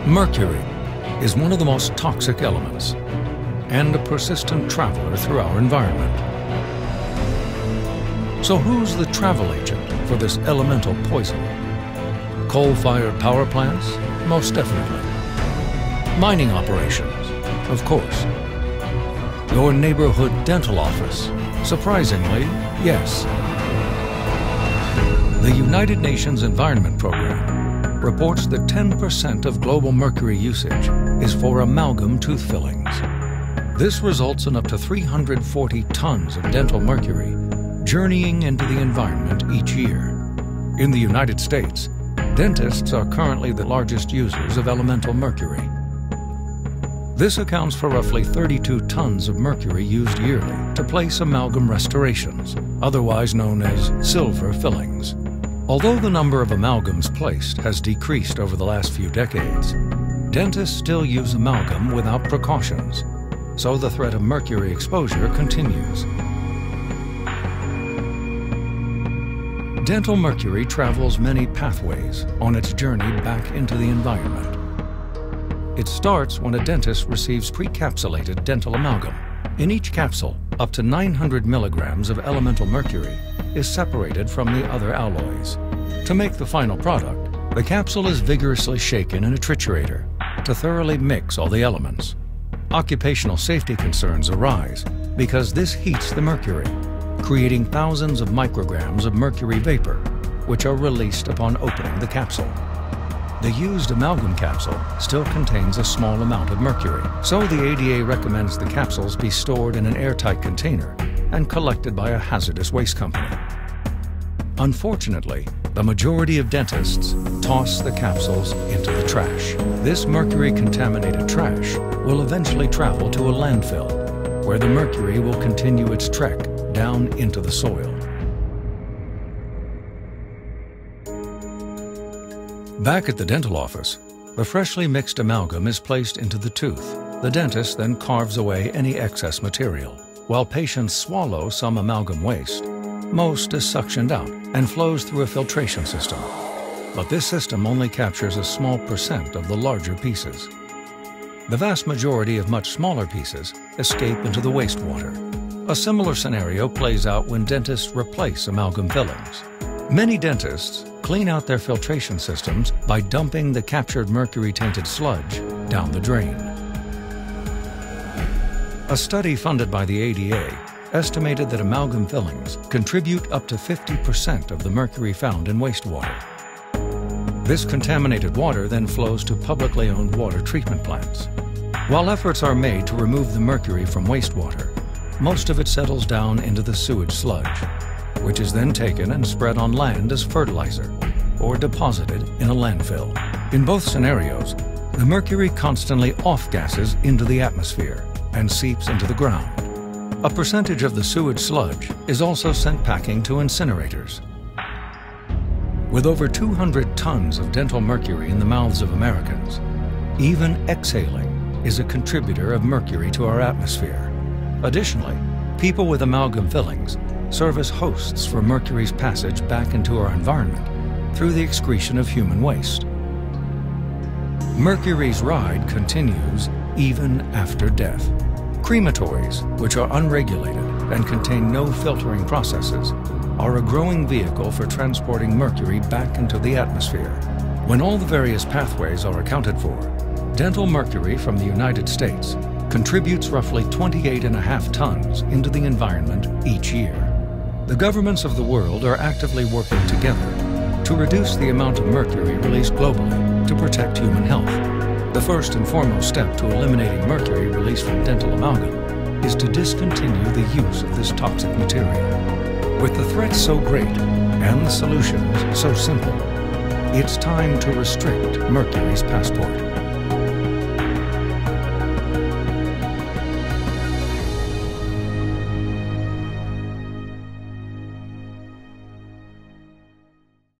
Mercury is one of the most toxic elements and a persistent traveler through our environment. So who's the travel agent for this elemental poison? Coal-fired power plants? Most definitely. Mining operations? Of course. Your neighborhood dental office? Surprisingly, yes. The United Nations Environment Program reports that 10% of global mercury usage is for amalgam tooth fillings. This results in up to 340 tons of dental mercury journeying into the environment each year. In the United States, dentists are currently the largest users of elemental mercury. This accounts for roughly 32 tons of mercury used yearly to place amalgam restorations, otherwise known as silver fillings. Although the number of amalgams placed has decreased over the last few decades, dentists still use amalgam without precautions, so the threat of mercury exposure continues. Dental mercury travels many pathways on its journey back into the environment. It starts when a dentist receives pre-capsulated dental amalgam. In each capsule, up to 900 milligrams of elemental mercury is separated from the other alloys. To make the final product, the capsule is vigorously shaken in a triturator to thoroughly mix all the elements. Occupational safety concerns arise because this heats the mercury, creating thousands of micrograms of mercury vapor, which are released upon opening the capsule. The used amalgam capsule still contains a small amount of mercury, so the ADA recommends the capsules be stored in an airtight container and collected by a hazardous waste company. Unfortunately, the majority of dentists toss the capsules into the trash. This mercury-contaminated trash will eventually travel to a landfill, where the mercury will continue its trek down into the soil. Back at the dental office, the freshly mixed amalgam is placed into the tooth. The dentist then carves away any excess material. While patients swallow some amalgam waste, most is suctioned out and flows through a filtration system. But this system only captures a small percent of the larger pieces. The vast majority of much smaller pieces escape into the wastewater. A similar scenario plays out when dentists replace amalgam fillings. Many dentists clean out their filtration systems by dumping the captured mercury-tainted sludge down the drain. A study funded by the ADA estimated that amalgam fillings contribute up to 50% of the mercury found in wastewater. This contaminated water then flows to publicly owned water treatment plants. While efforts are made to remove the mercury from wastewater, most of it settles down into the sewage sludge, which is then taken and spread on land as fertilizer or deposited in a landfill. In both scenarios, the mercury constantly off-gasses into the atmosphere and seeps into the ground. A percentage of the sewage sludge is also sent packing to incinerators. With over 200 tons of dental mercury in the mouths of Americans, even exhaling is a contributor of mercury to our atmosphere. Additionally, people with amalgam fillings serve as hosts for mercury's passage back into our environment through the excretion of human waste. Mercury's ride continues even after death. Crematories, which are unregulated and contain no filtering processes, are a growing vehicle for transporting mercury back into the atmosphere. When all the various pathways are accounted for, dental mercury from the United States contributes roughly 28.5 tons into the environment each year. The governments of the world are actively working together to reduce the amount of mercury released globally to protect human health. The first and foremost step to eliminating mercury released from dental amalgam is to discontinue the use of this toxic material. With the threat so great and the solutions so simple, it's time to restrict mercury's passport.